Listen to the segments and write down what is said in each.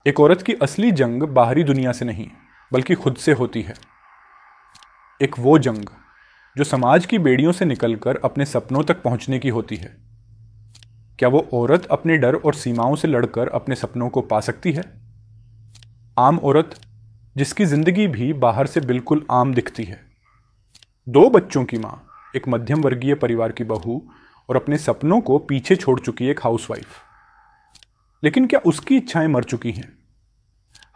एक औरत की असली जंग बाहरी दुनिया से नहीं बल्कि खुद से होती है। एक वो जंग जो समाज की बेड़ियों से निकलकर अपने सपनों तक पहुंचने की होती है। क्या वो औरत अपने डर और सीमाओं से लड़कर अपने सपनों को पा सकती है? आम औरत जिसकी जिंदगी भी बाहर से बिल्कुल आम दिखती है। 2 बच्चों की मां, एक मध्यम वर्गीय परिवार की बहू और अपने सपनों को पीछे छोड़ चुकी एक हाउसवाइफ। लेकिन क्या उसकी इच्छाएं मर चुकी हैं?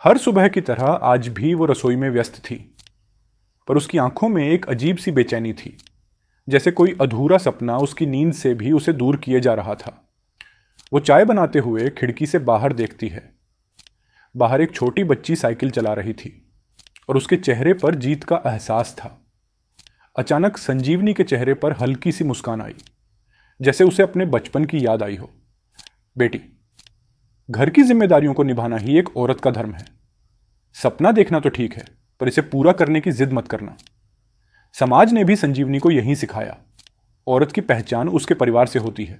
हर सुबह की तरह आज भी वो रसोई में व्यस्त थी, पर उसकी आंखों में एक अजीब सी बेचैनी थी, जैसे कोई अधूरा सपना उसकी नींद से भी उसे दूर किए जा रहा था। वो चाय बनाते हुए खिड़की से बाहर देखती है। बाहर एक छोटी बच्ची साइकिल चला रही थी और उसके चेहरे पर जीत का एहसास था। अचानक संजीवनी के चेहरे पर हल्की सी मुस्कान आई, जैसे उसे अपने बचपन की याद आई हो। बेटी, घर की जिम्मेदारियों को निभाना ही एक औरत का धर्म है। सपना देखना तो ठीक है, पर इसे पूरा करने की जिद मत करना। समाज ने भी संजीवनी को यही सिखाया। औरत की पहचान उसके परिवार से होती है।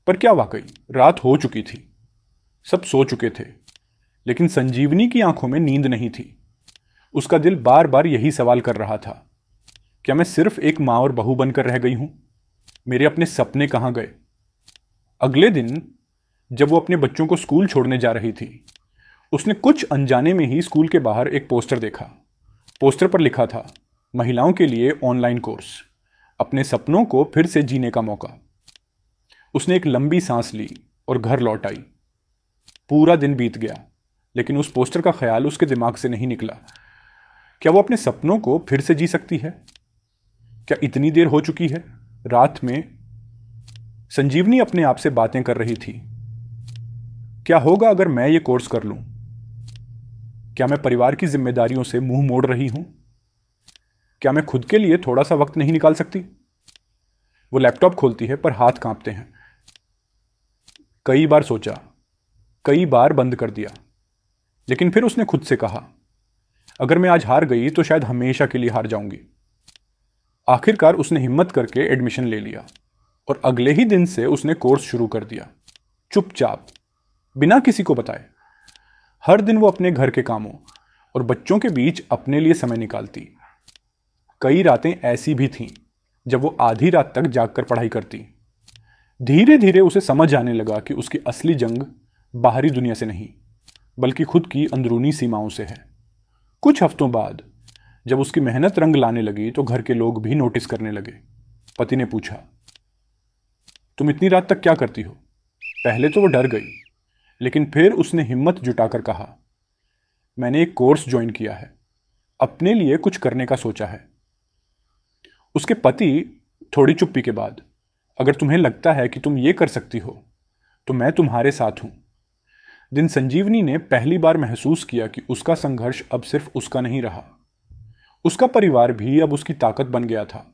पर क्या वाकई रात हो चुकी थी? सब सो चुके थे, लेकिन संजीवनी की आंखों में नींद नहीं थी। उसका दिल बार बार यही सवाल कर रहा था, क्या मैं सिर्फ एक मां और बहू बनकर रह गई हूं? मेरे अपने सपने कहां गए? अगले दिन जब वो अपने बच्चों को स्कूल छोड़ने जा रही थी, उसने कुछ अनजाने में ही स्कूल के बाहर एक पोस्टर देखा। पोस्टर पर लिखा था, महिलाओं के लिए ऑनलाइन कोर्स, अपने सपनों को फिर से जीने का मौका। उसने एक लंबी सांस ली और घर लौट आई। पूरा दिन बीत गया, लेकिन उस पोस्टर का ख्याल उसके दिमाग से नहीं निकला। क्या वो अपने सपनों को फिर से जी सकती है? क्या इतनी देर हो चुकी है? रात में संजीवनी अपने आप से बातें कर रही थी। क्या होगा अगर मैं ये कोर्स कर लूं? क्या मैं परिवार की जिम्मेदारियों से मुंह मोड़ रही हूं? क्या मैं खुद के लिए थोड़ा सा वक्त नहीं निकाल सकती? वो लैपटॉप खोलती है, पर हाथ कांपते हैं। कई बार सोचा, कई बार बंद कर दिया, लेकिन फिर उसने खुद से कहा, अगर मैं आज हार गई तो शायद हमेशा के लिए हार जाऊंगी। आखिरकार उसने हिम्मत करके एडमिशन ले लिया और अगले ही दिन से उसने कोर्स शुरू कर दिया, चुपचाप, बिना किसी को बताए। हर दिन वो अपने घर के कामों और बच्चों के बीच अपने लिए समय निकालती। कई रातें ऐसी भी थीं जब वो आधी रात तक जागकर पढ़ाई करती। धीरे धीरे उसे समझ आने लगा कि उसकी असली जंग बाहरी दुनिया से नहीं बल्कि खुद की अंदरूनी सीमाओं से है। कुछ हफ्तों बाद जब उसकी मेहनत रंग लाने लगी तो घर के लोग भी नोटिस करने लगे। पति ने पूछा, तुम इतनी रात तक क्या करती हो? पहले तो वो डर गई, लेकिन फिर उसने हिम्मत जुटाकर कहा, मैंने एक कोर्स ज्वाइन किया है, अपने लिए कुछ करने का सोचा है। उसके पति थोड़ी चुप्पी के बाद, अगर तुम्हें लगता है कि तुम ये कर सकती हो तो मैं तुम्हारे साथ हूं। दिन संजीवनी ने पहली बार महसूस किया कि उसका संघर्ष अब सिर्फ उसका नहीं रहा, उसका परिवार भी अब उसकी ताकत बन गया था।